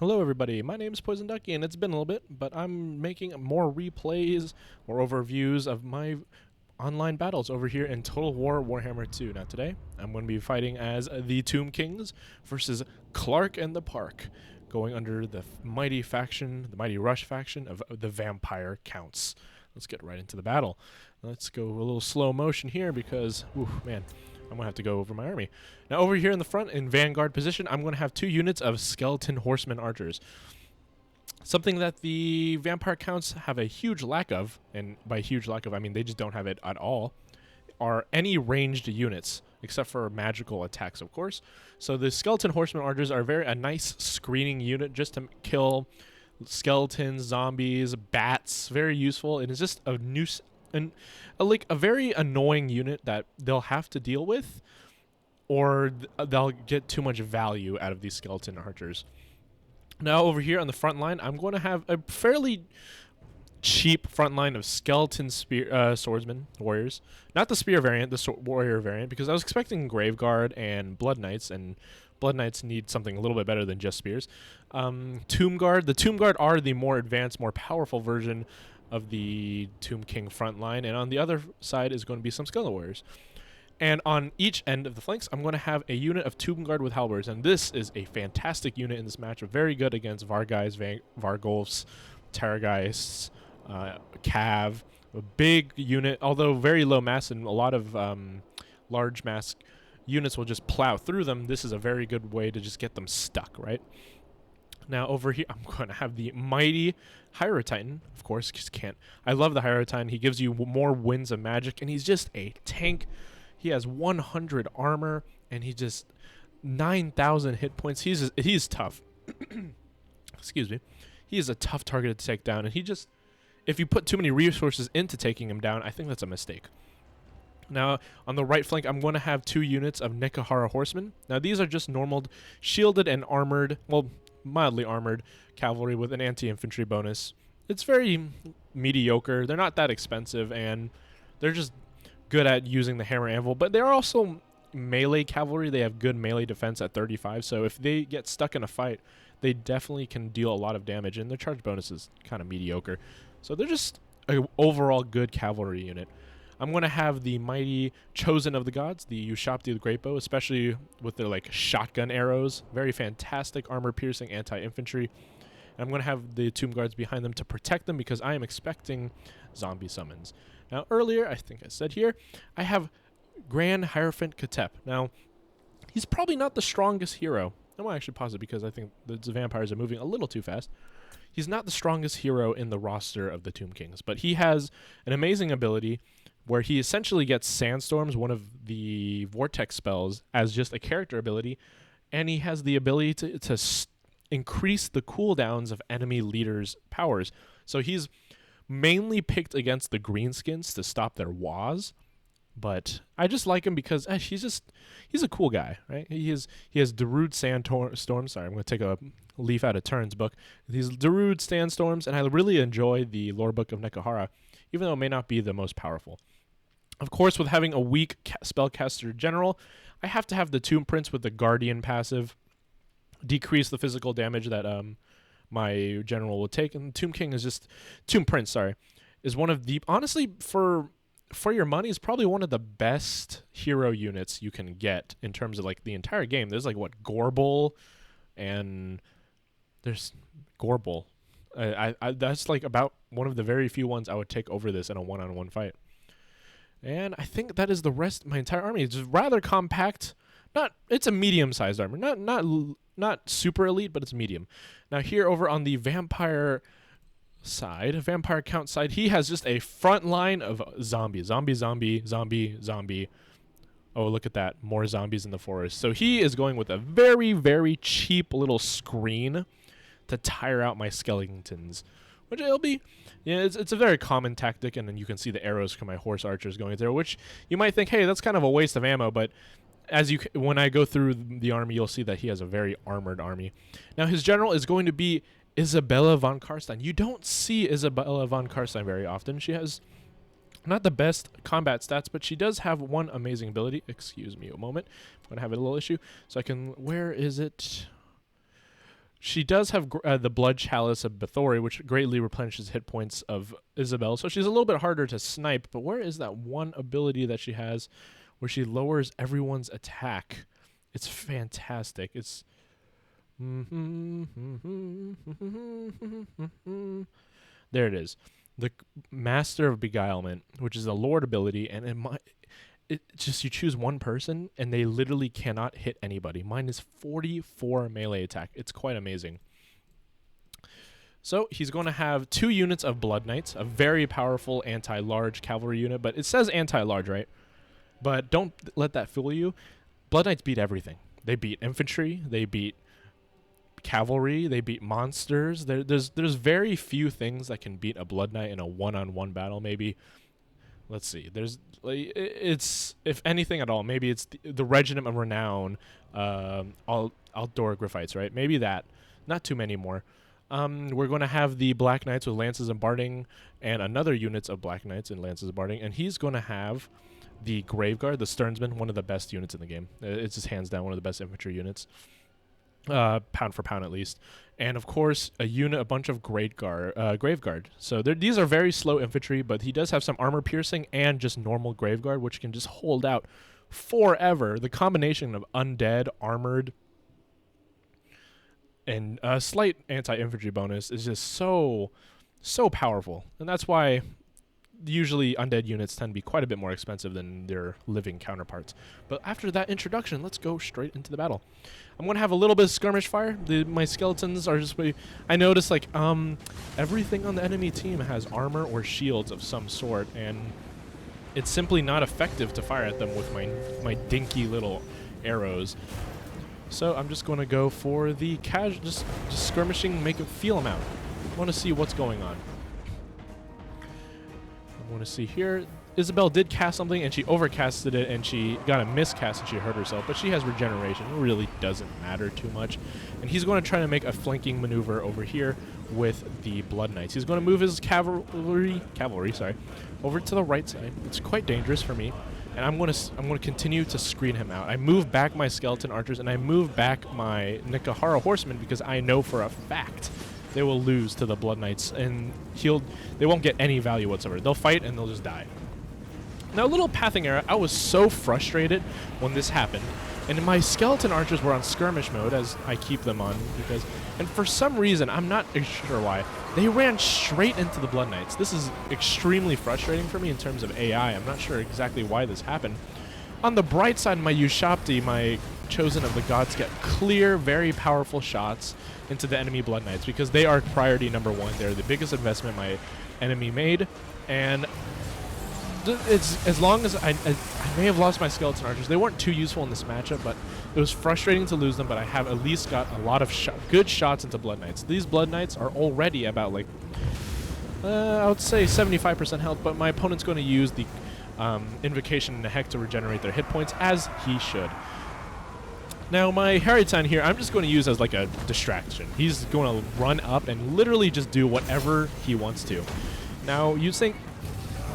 Hello everybody, my name is Poison Ducky and it's been a little bit, but I'm making more replays or overviews of my online battles over here in Total War Warhammer 2. Now today, I'm going to be fighting as the Tomb Kings versus Clark and the Park, going under the mighty faction, the Mighty Rush faction of the Vampire Counts. Let's get right into the battle. Let's go a little slow motion here because, man, I'm going to have to go over my army. Now over here in the front, in vanguard position, I'm going to have 2 units of skeleton horsemen archers. Something that the Vampire Counts have a huge lack of, and by huge lack of, I mean they just don't have it at all, are any ranged units, except for magical attacks, of course. So the skeleton horsemen archers are a nice screening unit just to kill skeletons, zombies, bats. Very useful. It is just a a very annoying unit that they'll have to deal with, or they'll get too much value out of these skeleton archers. Now over here on the front line, I'm going to have a fairly cheap front line of skeleton swordsmen, warriors. Not the spear variant, the warrior variant, because I was expecting Graveguard and Blood Knights, and Blood Knights need something a little bit better than just spears. Tomb Guard. The Tomb Guard are the more advanced, more powerful version of the Tomb King front line, and on the other side is going to be some skeleton warriors. And on each end of the flanks, I'm going to have a unit of Tomb Guard with halberds, and this is a fantastic unit in this matchup. Very good against Varguys, Vargolfs, Terrageists, Cav. A big unit, although very low mass, and a lot of large mass units will just plow through them. This is a very good way to just get them stuck, right? Now over here, I'm going to have the mighty Hierotitan, of course, just can't. I love the Hierotitan. He gives you more winds of magic, and he's just a tank. He has 100 armor, and he just 9,000 hit points. He's tough. Excuse me. He is a tough target to take down, and he just, if you put too many resources into taking him down, I think that's a mistake. Now, on the right flank, I'm going to have 2 units of Nekahara horsemen. Now, these are just normal shielded and armored, well, mildly armored cavalry with an anti-infantry bonus. It's very mediocre. They're not that expensive, and they're just good at using the hammer anvil, but they're also melee cavalry. They have good melee defense at 35, so if they get stuck in a fight, they definitely can deal a lot of damage, and their charge bonus is kind of mediocre. So they're just an overall good cavalry unit. I'm going to have the mighty Chosen of the Gods, the Ushapti the Great Bow, especially with their like shotgun arrows. Very fantastic armor-piercing anti-infantry. And I'm going to have the Tomb Guards behind them to protect them because I am expecting zombie summons. Now earlier, I think I said here, I have Grand Hierophant Katep. Now, he's probably not the strongest hero. I'm actually pause it because I think the vampires are moving a little too fast. He's not the strongest hero in the roster of the Tomb Kings, but he has an amazing ability where he essentially gets Sandstorms, one of the Vortex spells, as just a character ability, and he has the ability to increase the cooldowns of enemy leaders' powers. So he's mainly picked against the greenskins to stop their waz, but I just like him because he's a cool guy, right? He has Darude Sandstorms. Sorry, I'm going to take a leaf out of Turn's book. These Darude Sandstorms, and I really enjoy the lore book of Nekahara, even though it may not be the most powerful. Of course, with having a weak spellcaster general, I have to have the Tomb Prince with the Guardian passive, decrease the physical damage that my general will take. And Tomb Prince, sorry, is one of the, honestly, for your money, is probably one of the best hero units you can get in terms of like the entire game. There's like what, Gorbel, and there's Gorbel. That's like about one of the very few ones I would take over this in a one-on-one fight. And I think that is the rest of my entire army. It's rather compact. It's a medium-sized armor. Not super elite, but it's medium. Now here over on the Vampire Count side, he has just a front line of zombies. Zombie. Oh, look at that. More zombies in the forest. So he is going with a very, very cheap little screen to tire out my skeletons. Which it'll be, yeah, it's a very common tactic, and then you can see the arrows from my horse archers going through, which you might think, hey, that's kind of a waste of ammo, but when I go through the army, you'll see that he has a very armored army. Now, his general is going to be Isabella von Karstein. You don't see Isabella von Karstein very often. She has not the best combat stats, but she does have one amazing ability. Excuse me a moment. I'm going to have a little issue. So I can, where is it? She does have the Blood Chalice of Bathory, which greatly replenishes hit points of Isabel, so she's a little bit harder to snipe, but where is that one ability that she has where she lowers everyone's attack? It's fantastic. It's... There it is. The Master of Beguilement, which is a Lord ability, and it just, you choose one person and they literally cannot hit anybody. Mine is 44 melee attack. It's quite amazing. So he's going to have 2 units of Blood Knights, a very powerful anti-large cavalry unit, but it says anti-large, right? But don't let that fool you. Blood Knights beat everything. They beat infantry, they beat cavalry, they beat monsters. There's very few things that can beat a Blood Knight in a one-on-one battle. Maybe, let's see, it's, if anything at all, maybe it's the Regiment of Renown, outdoor Griffites, right? Maybe that. Not too many more. We're going to have the Black Knights with Lances and Barding, and another units of Black Knights and Lances and Barding, and he's going to have the Graveguard, the Stearnsman, one of the best units in the game. It's just hands down one of the best infantry units. Pound for pound at least, and of course a bunch of Graveguard. So these are very slow infantry, but he does have some armor piercing and just normal Graveguard, which can just hold out forever. The combination of undead, armored, and a slight anti-infantry bonus is just so powerful, and that's why usually undead units tend to be quite a bit more expensive than their living counterparts. But after that introduction, let's go straight into the battle. I'm going to have a little bit of skirmish fire. My skeletons are just... I noticed, like, everything on the enemy team has armor or shields of some sort, and it's simply not effective to fire at them with my dinky little arrows. So I'm just going to go for the just skirmishing, feel them out. I want to see what's going on. I want to see here. Isabel did cast something, and she overcasted it, and she got a miscast, and she hurt herself. But she has regeneration. It really doesn't matter too much. And he's going to try to make a flanking maneuver over here with the Blood Knights. He's going to move his cavalry, over to the right side. It's quite dangerous for me, and I'm going to continue to screen him out. I move back my skeleton archers, and I move back my Nikahara horsemen because I know for a fact they will lose to the Blood Knights, and they won't get any value whatsoever. They'll fight and they'll just die. Now, a little pathing error. I was so frustrated when this happened, and my skeleton archers were on skirmish mode, as I keep them on, and for some reason, I'm not sure why, they ran straight into the Blood Knights. This is extremely frustrating for me in terms of AI. I'm not sure exactly why this happened. On the bright side, my Ushapti, my Chosen of the Gods, get clear, very powerful shots into the enemy Blood Knights because they are priority number 1. They're the biggest investment my enemy made, and it's, as long as I may have lost my skeleton archers, they weren't too useful in this matchup, but it was frustrating to lose them. But I have at least got a lot of good shots into Blood Knights. These Blood Knights are already about, like, I would say 75% health, but my opponent's going to use the Invocation and the Heck to regenerate their hit points, as he should. Now, my Haritan here, I'm just going to use as like a distraction. He's going to run up and literally just do whatever he wants to. Now, you think,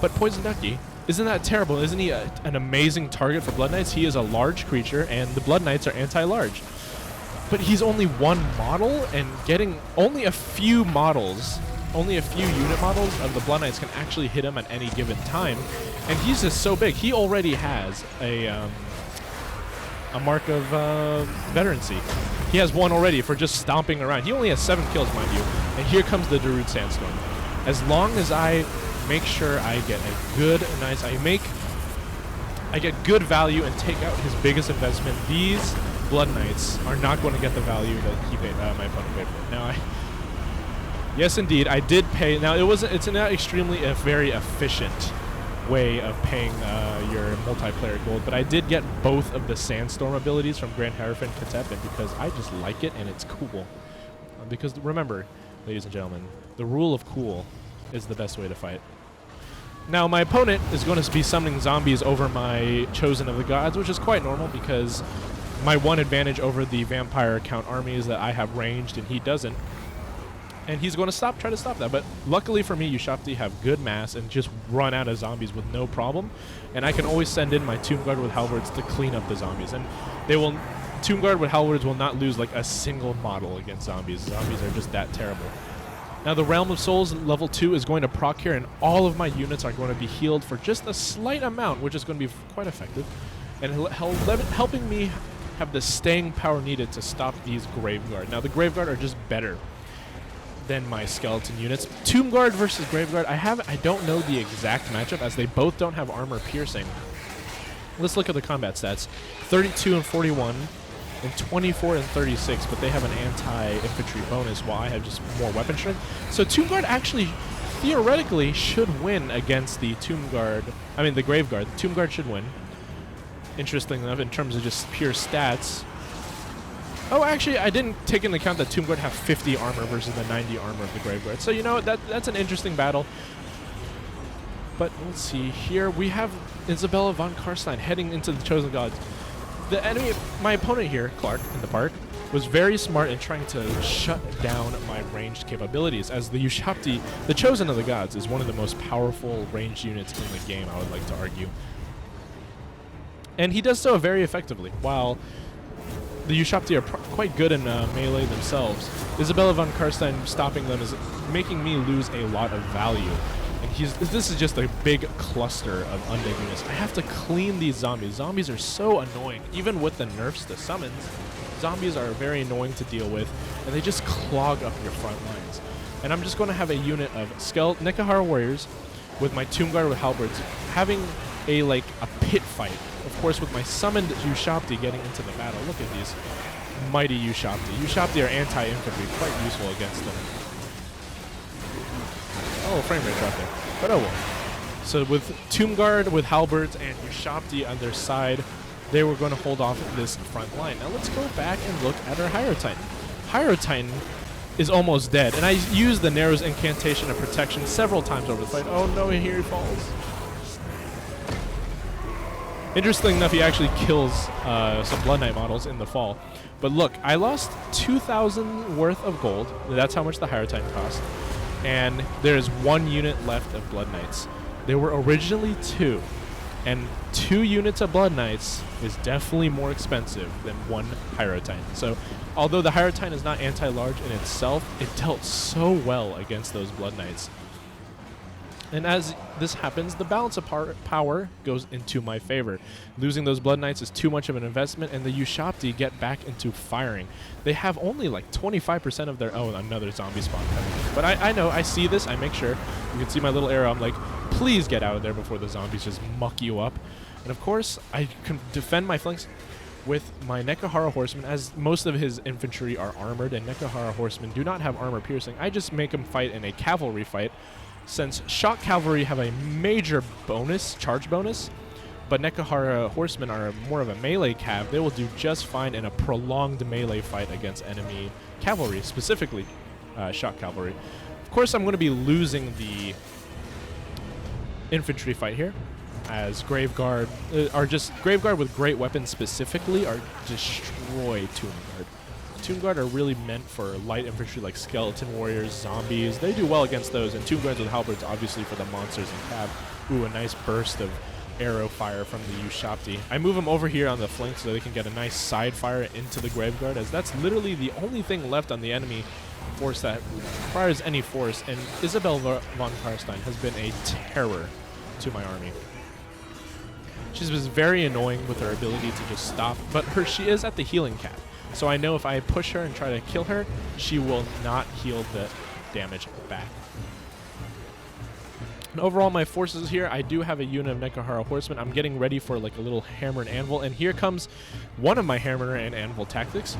but Poison Ducky, isn't that terrible? Isn't he an amazing target for Blood Knights? He is a large creature, and the Blood Knights are anti-large. But he's only one model, and getting only a few unit models of the Blood Knights can actually hit him at any given time. And he's just so big. He already has a mark of veterancy. He has one already for just stomping around. He only has 7 kills, mind you. And here comes the Darude Sandstorm. As long as I make sure I get a good, nice, I get good value and take out his biggest investment, these Blood Knights are not going to get the value that he paid, my opponent paid for. Now, yes, indeed, I did pay. Now, it's not extremely a very efficient way of paying your multiplayer gold, but I did get both of the Sandstorm abilities from Grand Hierophant Katep, and because I just like it and it's cool. Because remember, ladies and gentlemen, the rule of cool is the best way to fight. Now, my opponent is going to be summoning zombies over my Chosen of the Gods, which is quite normal because my one advantage over the Vampire Count army is that I have ranged and he doesn't. And he's going to try to stop that. But luckily for me, Ushapti have good mass and just run out of zombies with no problem. And I can always send in my Tomb Guard with halberds to clean up the zombies. And they will, Tomb Guard with halberds will not lose like a single model against zombies. Zombies are just that terrible. Now the Realm of Souls level 2 is going to proc here, and all of my units are going to be healed for just a slight amount, which is going to be quite effective, and helping me have the staying power needed to stop these Graveguard. Now the Graveguard are just better than my skeleton units. Tomb Guard versus Graveguard, I don't know the exact matchup, as they both don't have armor piercing. Let's look at the combat stats. 32 and 41. And 24 and 36, but they have an anti-infantry bonus while I have just more weapon strength. So Tomb Guard actually, theoretically, should win against the the Graveguard. The Tomb Guard should win. Interesting enough, in terms of just pure stats. Oh, actually, I didn't take into account that Tomb Guard have 50 armor versus the 90 armor of the Graveguard. So, you know, that's an interesting battle. But let's see. Here we have Isabella von Karstein heading into the Chosen Gods. The enemy, my opponent here, Clark, in the park, was very smart in trying to shut down my ranged capabilities, as the Ushapti, the Chosen of the Gods, is one of the most powerful ranged units in the game, I would like to argue. And he does so very effectively, while the Ushapti are quite good in melee themselves. Isabella von Karstein stopping them is making me lose a lot of value. And this is just a big cluster of undead units. I have to clean these zombies. Zombies are so annoying. Even with the nerfs to summons, zombies are very annoying to deal with, and they just clog up your front lines. And I'm just going to have a unit of Nekahara warriors with my Tomb Guard with halberds having a pit fight. Of course, with my summoned Ushapti getting into the battle. Look at these mighty Ushapti. Ushapti are anti-infantry, quite useful against them. Oh, frame rate drop there. But oh well. So with Tomb Guard, with halberds, and Ushapti on their side, they were going to hold off this front line. Now let's go back and look at our Hydro Titan. Hydro Titan is almost dead, and I used the Narrow's Incantation of Protection several times over the fight. Oh no, here he falls. Interesting enough, he actually kills some Blood Knight models in the fall. But look, I lost 2,000 worth of gold. That's how much the Hydro Titan cost. And there's 1 unit left of Blood Knights. There were originally 2, and 2 units of Blood Knights is definitely more expensive than 1 Hydro Titan. So, although the Hydro Titan is not anti-large in itself, it dealt so well against those Blood Knights. And as this happens, the balance of power goes into my favor. Losing those Blood Knights is too much of an investment, and the Ushapti get back into firing. They have only like 25% of their own. Another zombie spawn coming. But I know, I see this, I make sure. You can see my little arrow. I'm like, please get out of there before the zombies just muck you up. And of course, I can defend my flanks with my Nekahara Horsemen, as most of his infantry are armored, and Nekahara Horsemen do not have armor piercing. I just make them fight in a cavalry fight, since Shock Cavalry have a major bonus, charge bonus, but Nekahara Horsemen are more of a melee cav. They will do just fine in a prolonged melee fight against enemy cavalry, specifically Shock Cavalry. Of course, I'm going to be losing the infantry fight here, as Graveguard Graveguard with great weapons specifically are destroy Tomb Guard. Tomb Guard are really meant for light infantry like skeleton warriors, zombies. They do well against those, and Tomb Guards with halberds obviously for the monsters and cav. Ooh, a nice burst of arrow fire from the Ushapti. I move them over here on the flank so they can get a nice side fire into the Graveguard, as that's literally the only thing left on the enemy force that requires any force, and Isabella von Karstein has been a terror to my army. She's been very annoying with her ability to just stop, but she is at the healing cap. So I know if I push her and try to kill her, she will not heal the damage back. And overall, my forces here, I do have a unit of Nekahara Horsemen. I'm getting ready for like a little hammer and anvil, and here comes one of my hammer and anvil tactics.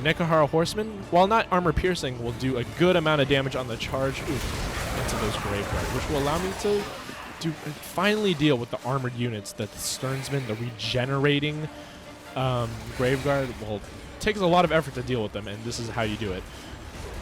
Nekahara Horsemen, while not armor piercing, will do a good amount of damage on the charge into those Graveguard, which will allow me to finally deal with the armored units, the Sternsmen, the regenerating Graveguard. Well, takes a lot of effort to deal with them, and this is how you do it.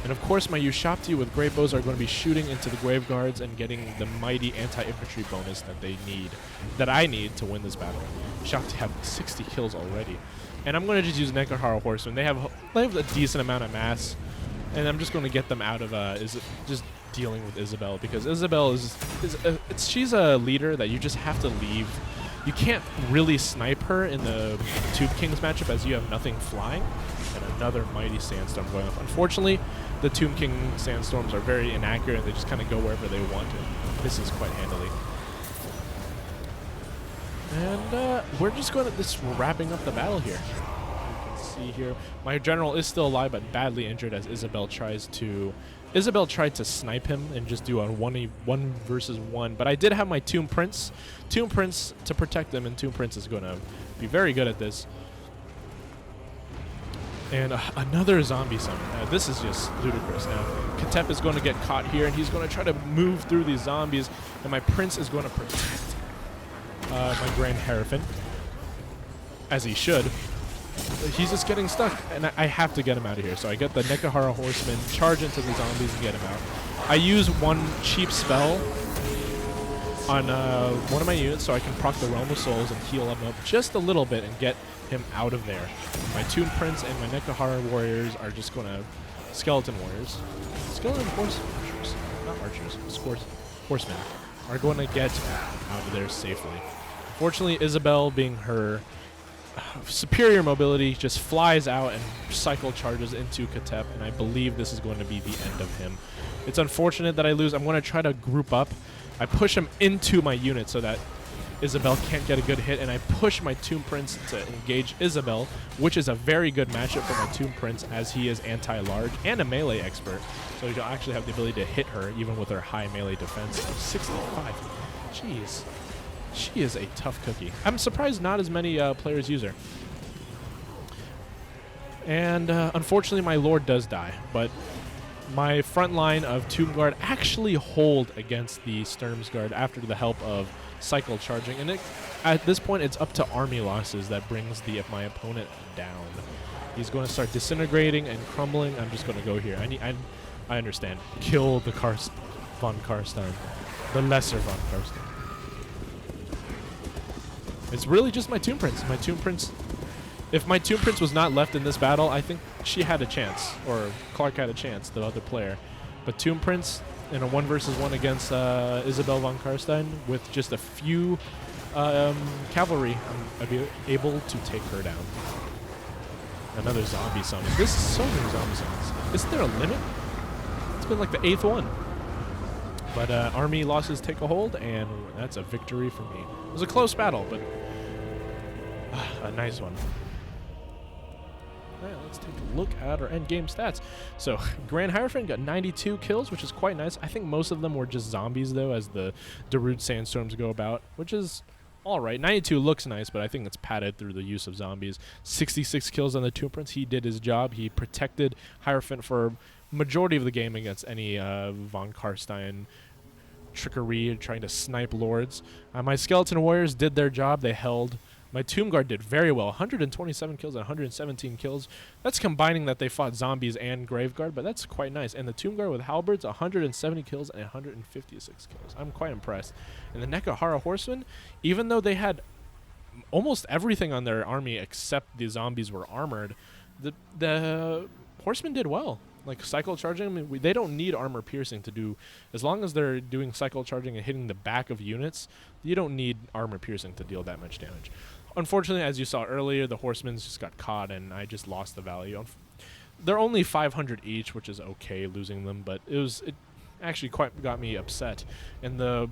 And of course, my Ushapti with great bows are going to be shooting into the Graveguards and getting the mighty anti-infantry bonus that I need to win this battle. Ushapti have 60 kills already, and I'm going to just use Nekahara Horsemen. They have a decent amount of mass, and I'm just going to get them out of just dealing with Isabel, because Isabel she's a leader that you just have to leave. You can't really snipe her in the Tube Kings matchup as you have nothing flying. And another mighty sandstorm going off. Unfortunately, the Tomb King sandstorms are very inaccurate. They just kind of go wherever they want and misses quite handily. And we're just going to we're wrapping up the battle here. You can see here, my general is still alive but badly injured as Isabel tried to snipe him and just do a 1 versus 1. But I did have my Tomb Prince to protect him, and Tomb Prince is going to be very good at this. And another zombie summon. This is just ludicrous. Now, Katep is going to get caught here, and he's going to try to move through these zombies, and my Prince is going to protect my Grand Hierophant, as he should. He's just getting stuck, and I have to get him out of here. So I get the Nekahara Horseman, charge into the zombies, and get him out. I use one cheap spell on one of my units so I can proc the Realm of Souls and heal him up just a little bit and get him out of there. My Tomb Prince and my Nekahara warriors are just going to... Skeleton warriors. Skeleton archers. Not archers. Horsemen. Are going to get out of there safely. Unfortunately, Isabel, being her superior mobility, just flies out and cycle charges into Katep, and I believe this is going to be the end of him. It's unfortunate that I lose. I'm going to try to group up. I push him into my unit so that Isabel can't get a good hit, and I push my Tomb Prince to engage Isabel, which is a very good matchup for my Tomb Prince as he is anti-large and a melee expert, so he'll actually have the ability to hit her even with her high melee defense of 65. Jeez. She is a tough cookie. I'm surprised not as many players use her. And unfortunately my Lord does die, but my front line of Tomb Guard actually hold against the Sturmsguard after the help of cycle charging, and at this point it's up to army losses that brings my opponent down. He's going to start disintegrating and crumbling. I'm just going to go here. I understand. Kill the von Karstein, the lesser von Karstein. It's really just my Tomb Prince. My Tomb Prince. If my Tomb Prince was not left in this battle, I think she had a chance, or Clark had a chance, the other player. But Tomb Prince in a 1 versus 1 against Isabel von Karstein with just a few cavalry, I'd be able to take her down. Another zombie summon. This is so many zombie summons. Isn't there a limit? It's been like the 8th one. But army losses take a hold, and that's a victory for me. It was a close battle, but a nice one. All right, let's take a look at our end game stats. So Grand Hierophant got 92 kills, which is quite nice. I think most of them were just zombies, though, as the Darude Sandstorms go about, which is all right. 92 looks nice, but I think it's padded through the use of zombies. 66 kills on the Tomb Prince. He did his job. He protected Hierophant for majority of the game against any von Karstein trickery and trying to snipe lords. My Skeleton Warriors did their job. They held. My Tomb Guard did very well. 127 kills and 117 kills. That's combining that they fought zombies and Graveguard, but that's quite nice. And the Tomb Guard with halberds, 170 kills and 156 kills. I'm quite impressed. And the Nekahara Horsemen, even though they had almost everything on their army except the zombies were armored, the Horsemen did well. Like cycle charging, I mean, they don't need armor piercing to do, as long as they're doing cycle charging and hitting the back of units, you don't need armor piercing to deal that much damage. Unfortunately, as you saw earlier, the Horsemen just got caught and I just lost the value. They're only 500 each, which is okay losing them, but it actually quite got me upset. And the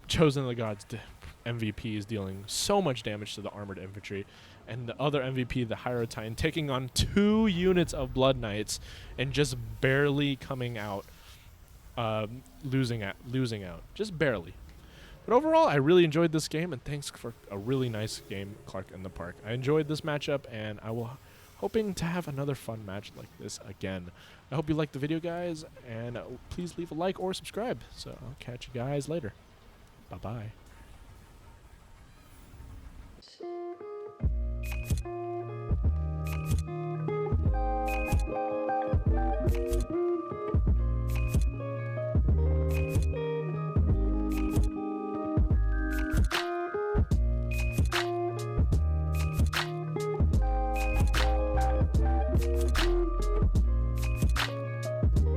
Chosen of the Gods MVP is dealing so much damage to the armored infantry, and the other MVP, the Hierophant, taking on 2 units of Blood Knights and just barely coming out, losing out, just barely. But overall, I really enjoyed this game, and thanks for a really nice game, Clark in the Park. I enjoyed this matchup, and I will hoping to have another fun match like this again. I hope you liked the video, guys, and please leave a like or subscribe. So I'll catch you guys later. Bye-bye.